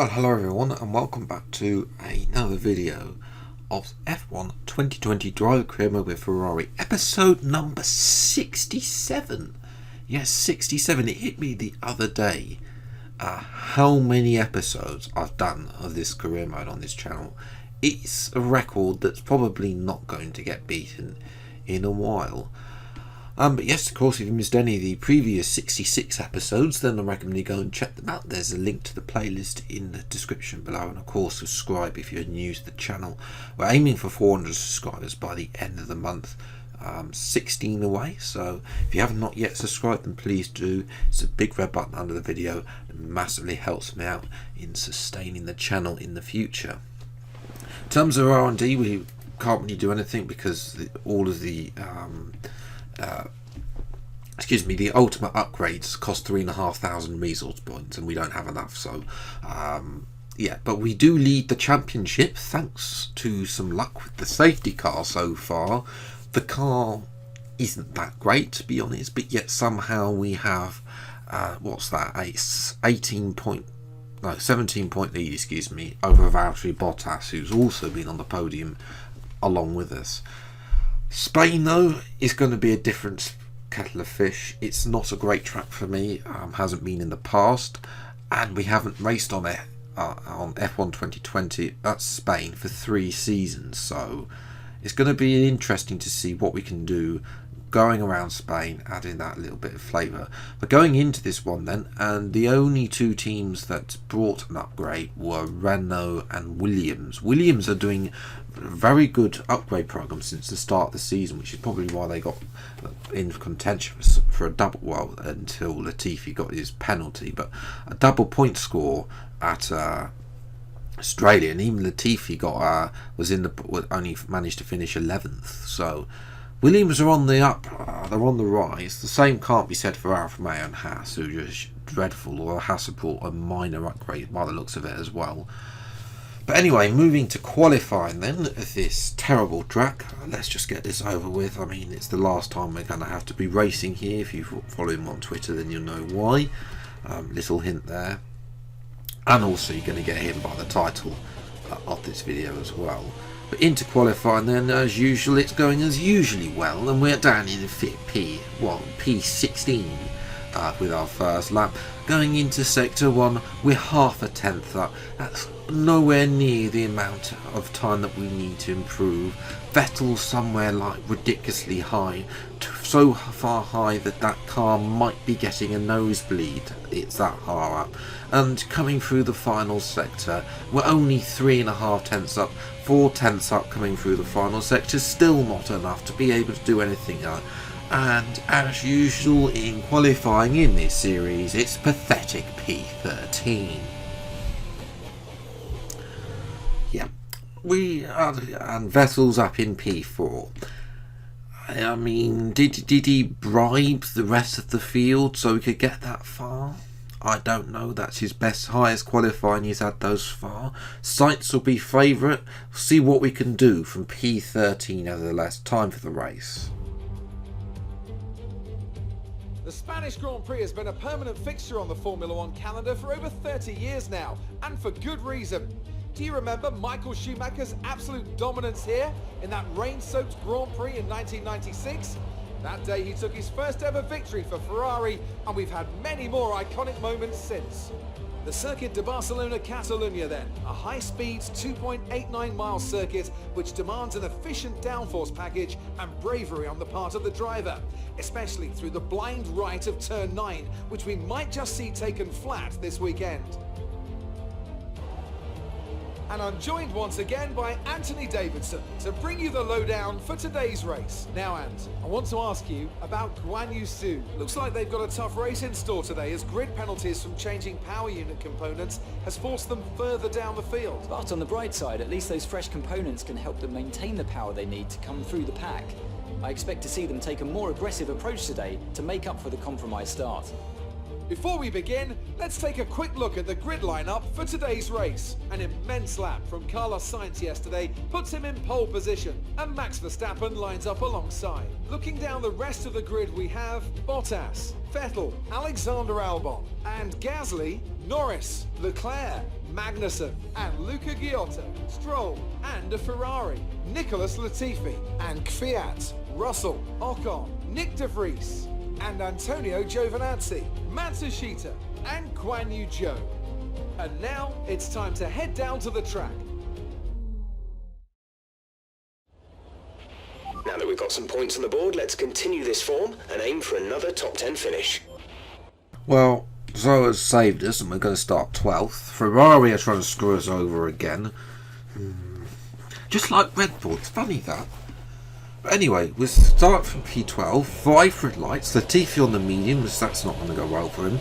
Well, hello everyone and welcome back to another video of F1 2020 Driver Career Mode with Ferrari, episode number 67. Yes, 67. It hit me the other day how many episodes I've done of this career mode on this channel. It's a record that's probably not going to get beaten in a while. But yes, of course, if you missed any of the previous 66 episodes, then I recommend you go and check them out. There's a link to the playlist in the description below, and of course subscribe if you're new to the channel. We're aiming for 400 subscribers by the end of the month, 16 away, so if you haven't not yet subscribed, then please do. It's a big red button under the video. It massively helps me out in sustaining the channel in the future. In terms of R&D, we can't really do anything because all of the the ultimate upgrades cost 3,500 measles points, and we don't have enough. So yeah, but we do lead the championship thanks to some luck with the safety car so far. The car isn't that great, to be honest, but yet somehow we have what's that, a 17 point lead, excuse me, over Valtteri Bottas, who's also been on the podium along with us. Spain, though, is going to be a different kettle of fish. It's not a great track for me, hasn't been in the past, and we haven't raced on it on F1 2020 at Spain for 3 seasons, so it's going to be interesting to see what we can do going around Spain, adding that little bit of flavour. But going into this one then, and the only 2 teams that brought an upgrade were Renault and Williams. Williams are doing a very good upgrade program since the start of the season, which is probably why they got in contention for a double, well, until Latifi got his penalty, but a double point score at Australia, and even Latifi got only managed to finish 11th. So Williams are on the up, they're on the rise. The same can't be said for Alfa Romeo and Haas, who are just dreadful, or Haas have brought a minor upgrade by the looks of it as well. But anyway, moving to qualifying then of this terrible track. Let's just get this over with. I mean, it's the last time we're going to have to be racing here. If you follow him on Twitter, then you'll know why. Little hint there. And also you're going to get hit by the title of this video as well. But into qualifying then, as usual, it's going as usually well, and we're down in P16 with our first lap. Going into sector 1, we're half a tenth up. That's nowhere near the amount of time that we need to improve. Vettel's somewhere like ridiculously high, so far high that that car might be getting a nosebleed. It's that far up. And coming through the final sector, we're only 3.5 tenths up. 4 tenths up coming through the final sector, still not enough to be able to do anything. And as usual in qualifying in this series, it's pathetic P13. Yeah, and Vettel's up in P4. I mean, did he bribe the rest of the field so he could get that far? I don't know. That's his highest qualifying he's had thus far. Sights will be favourite. See what we can do from P13 nevertheless. Time for the race. The Spanish Grand Prix has been a permanent fixture on the Formula One calendar for over 30 years now, and for good reason. Do you remember Michael Schumacher's absolute dominance here in that rain-soaked Grand Prix in 1996? That day he took his first ever victory for Ferrari, and we've had many more iconic moments since. The Circuit de Barcelona-Catalunya then, a high-speed 2.89-mile circuit which demands an efficient downforce package and bravery on the part of the driver, especially through the blind right of turn 9, which we might just see taken flat this weekend. And I'm joined once again by Anthony Davidson to bring you the lowdown for today's race. Now, Ant, I want to ask you about Guan Yu Su. Looks like they've got a tough race in store today, as grid penalties from changing power unit components has forced them further down the field. But on the bright side, at least those fresh components can help them maintain the power they need to come through the pack. I expect to see them take a more aggressive approach today to make up for the compromised start. Before we begin, let's take a quick look at the grid lineup for today's race. An immense lap from Carlos Sainz yesterday puts him in pole position, and Max Verstappen lines up alongside. Looking down the rest of the grid, we have Bottas, Vettel, Alexander Albon, and Gasly, Norris, Leclerc, Magnussen and Luca Ghiotto, Stroll and a Ferrari, Nicholas Latifi and Kvyat, Russell, Ocon, Nick De Vries and Antonio Giovinazzi, Matsushita and Guan Yu Zhou. And now it's time to head down to the track. Now that we've got some points on the board, let's continue this form and aim for another top 10 finish. Well, Zoe has saved us and we're going to start 12th. Ferrari are trying to screw us over again. Just like Red Bull, it's funny that. But anyway, we'll start from P12. 5 red lights, Latifi on the mediums, that's not going to go well for him.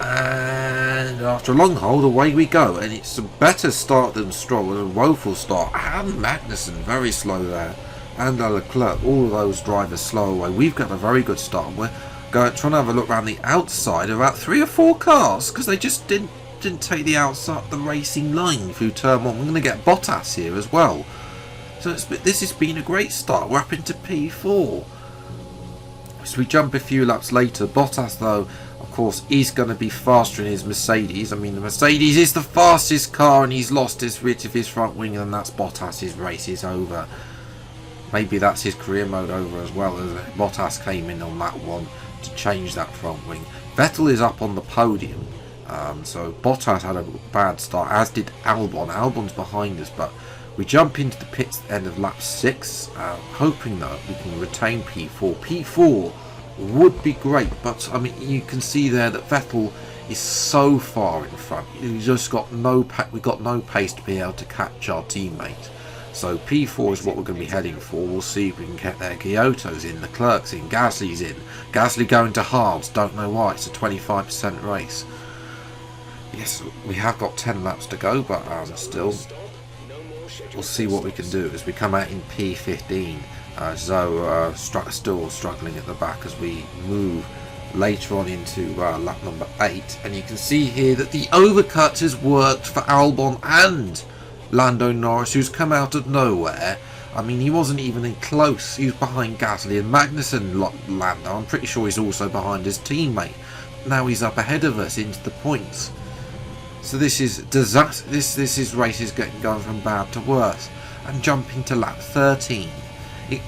And after a long hold, away we go. And it's a better start than Stroll and a woeful start. And Magnussen, very slow there. And Leclerc, all of those drivers slow away. We've got a very good start. We're trying to have a look around the outside of about 3 or 4 cars because they just didn't take the outside, the racing line through turn 1. We're going to get Bottas here as well. So this has been a great start. We're up into P4. So we jump a few laps later. Bottas, though, of course, is going to be faster in his Mercedes. I mean, the Mercedes is the fastest car, and he's lost his rid of his front wing, and that's Bottas's race is over. Maybe that's his career mode over as well, as Bottas came in on that one to change that front wing. Vettel is up on the podium, so Bottas had a bad start, as did Albon. Albon's behind us, but we jump into the pits at the end of lap 6, hoping that we can retain P4. P4 would be great, but I mean, you can see there that Vettel is so far in front. We've just got no pace to be able to catch our teammate. So P4 is what we're going to be heading for. We'll see if we can get there. Ghiotto's in, Leclerc's in, Gasly's in. Gasly going to hards, don't know why, it's a 25% race. Yes, we have got 10 laps to go, but still, we'll see what we can do as we come out in P15. Zoe still struggling at the back as we move later on into lap number 8. And you can see here that the overcut has worked for Albon and Lando Norris, who's come out of nowhere. I mean, he wasn't even in close. He was behind Gasly and Magnussen. Lando, I'm pretty sure he's also behind his teammate. Now he's up ahead of us into the points. So this is disaster. This race is going from bad to worse. And jumping to lap 13,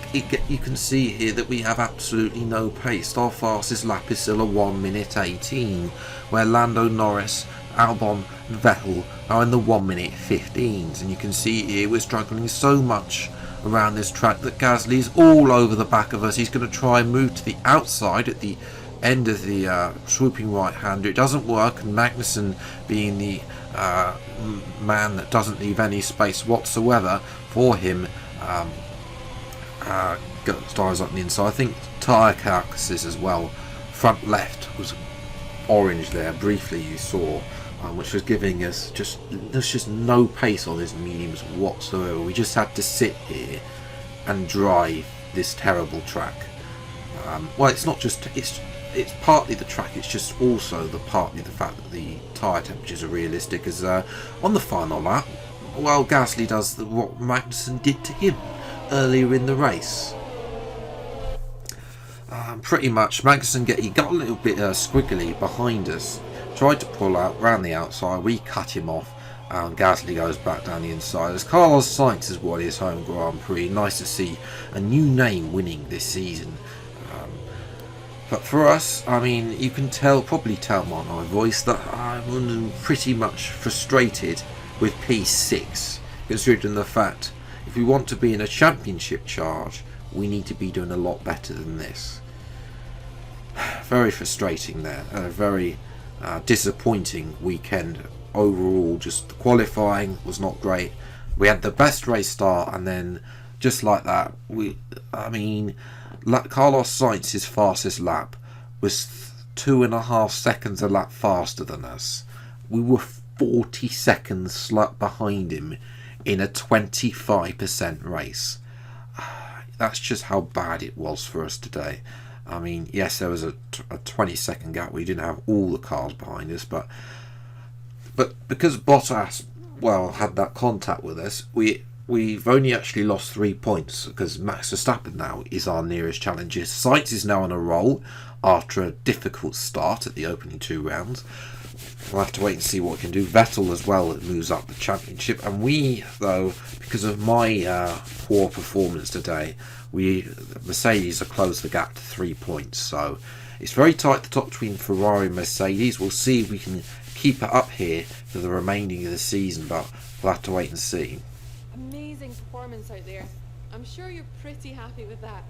you can see here that we have absolutely no pace. Our fastest lap is still a 1 minute 18, where Lando Norris, Albon and Vettel are in the 1 minute 15s, and you can see here we're struggling so much around this track that Gasly is all over the back of us. He's going to try and move to the outside at the end of the swooping right hander. It doesn't work, and Magnussen, being the man that doesn't leave any space whatsoever for him, stars up the inside. I think tyre carcasses as well. Front left was orange there briefly, you saw, which was giving us there's just no pace on his mediums whatsoever. We just had to sit here and drive this terrible track. Well, it's not just it's partly the track, it's just also partly the fact that the tyre temperatures are realistic, as on the final lap, well, Gasly does what Magnussen did to him earlier in the race. Pretty much Magnussen he got a little bit squiggly behind us, tried to pull out round the outside, we cut him off, and Gasly goes back down the inside as Carlos Sainz has won his home Grand Prix. Nice to see a new name winning this season. But for us, I mean, you can probably tell by my voice that I'm pretty much frustrated with P6, considering the fact if we want to be in a championship charge, we need to be doing a lot better than this. Very frustrating there, a very disappointing weekend overall. Just qualifying was not great. We had the best race start, and then just like that, Carlos Sainz's fastest lap was 2.5 seconds a lap faster than us. We were 40 seconds behind him in a 25% race. That's just how bad it was for us today. I mean, yes, there was a 20-second gap. We didn't have all the cars behind us, but because Bottas, well, had that contact with us, we've only actually lost 3 points, because Max Verstappen now is our nearest challenger. Sainz is now on a roll after a difficult start at the opening 2 rounds. We'll have to wait and see what we can do. Vettel as well moves up the championship, and we, though, because of my poor performance today, Mercedes have closed the gap to 3 points. So it's very tight, the top between Ferrari and Mercedes. We'll see if we can keep it up here for the remaining of the season, but we'll have to wait and see. Amazing performance out there. I'm sure you're pretty happy with that.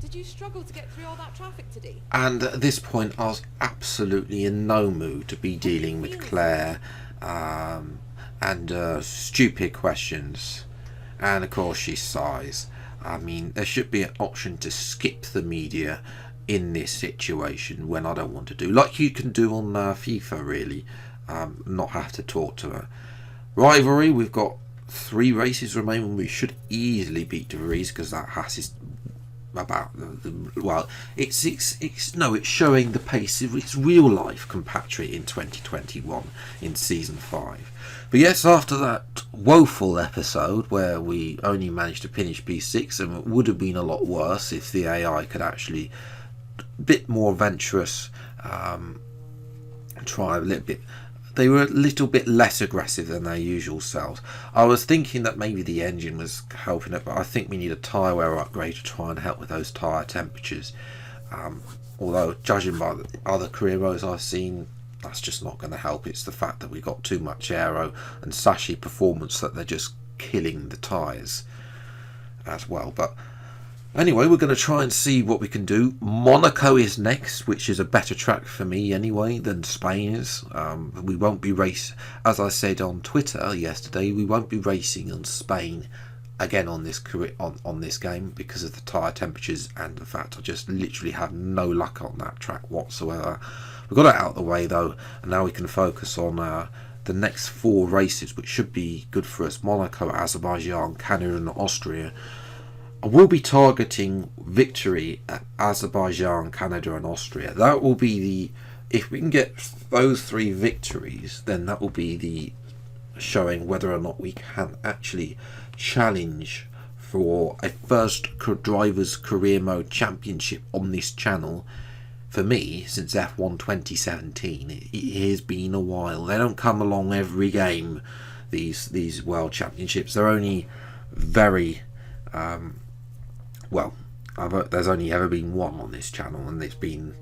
Did you struggle to get through all that traffic today? And at this point, I was absolutely in no mood to be dealing with Claire and stupid questions. And of course, she sighs. I mean, there should be an option to skip the media in this situation when I don't want to do, like you can do on FIFA, really. Not have to talk to her. Rivalry, we've got 3 races remaining. We should easily beat De Vries, because that Haas is about well, it's showing the pace of its real life compatriot in 2021 in season 5. But yes, after that woeful episode where we only managed to finish P6, and it would have been a lot worse if the AI could actually a bit more adventurous, try a little bit. They were a little bit less aggressive than their usual selves. I was thinking that maybe the engine was helping it, but I think we need a tyre wear upgrade to try and help with those tyre temperatures. Although, judging by the other career modes I've seen, that's just not going to help. It's the fact that we got too much aero and sashy performance that they're just killing the tyres as well. But anyway, we're going to try and see what we can do. Monaco is next, which is a better track for me anyway than Spain is. We won't be as I said on Twitter yesterday, we won't be racing on Spain again on this on this game because of the tyre temperatures and the fact I just literally have no luck on that track whatsoever. We've got it out of the way though, and now we can focus on the next 4 races, which should be good for us. Monaco, Azerbaijan, Canada and Austria. I will be targeting victory at Azerbaijan, Canada and Austria. That will be if we can get those 3 victories, then that will be the showing whether or not we can actually challenge for a first Drivers' Career Mode Championship on this channel. For me, since F1 2017, it has been a while. They don't come along every game, these World Championships. They're only very... well, there's only ever been one on this channel, and it's been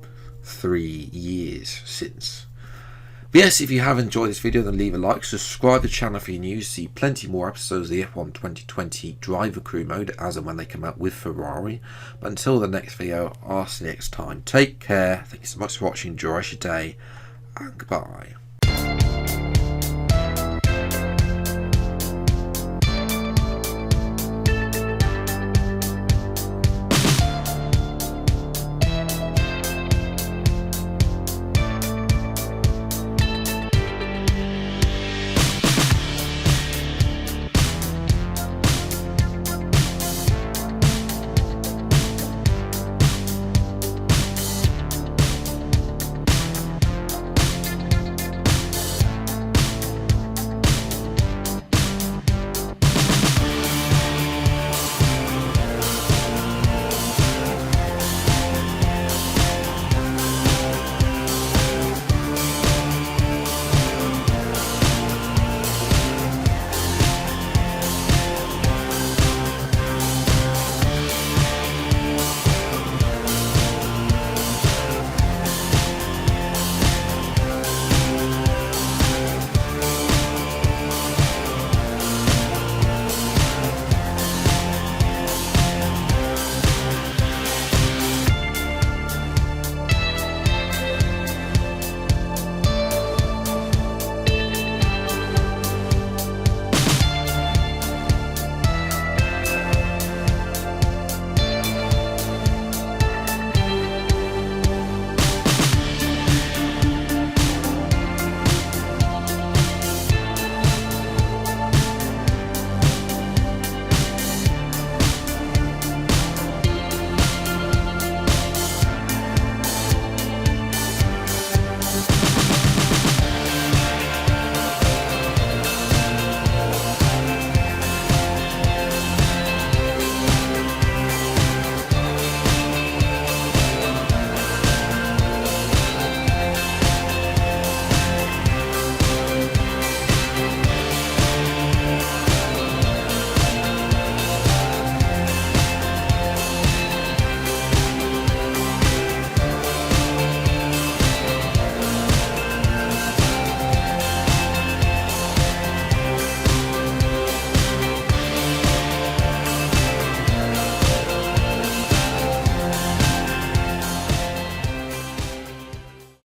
3 years since. But yes, if you have enjoyed this video, then leave a like, subscribe to the channel for your news, see plenty more episodes of the F1 2020 Driver Crew Mode as and when they come out with Ferrari. But until the next video, I'll see you next time. Take care, thank you so much for watching, enjoy your day, and goodbye.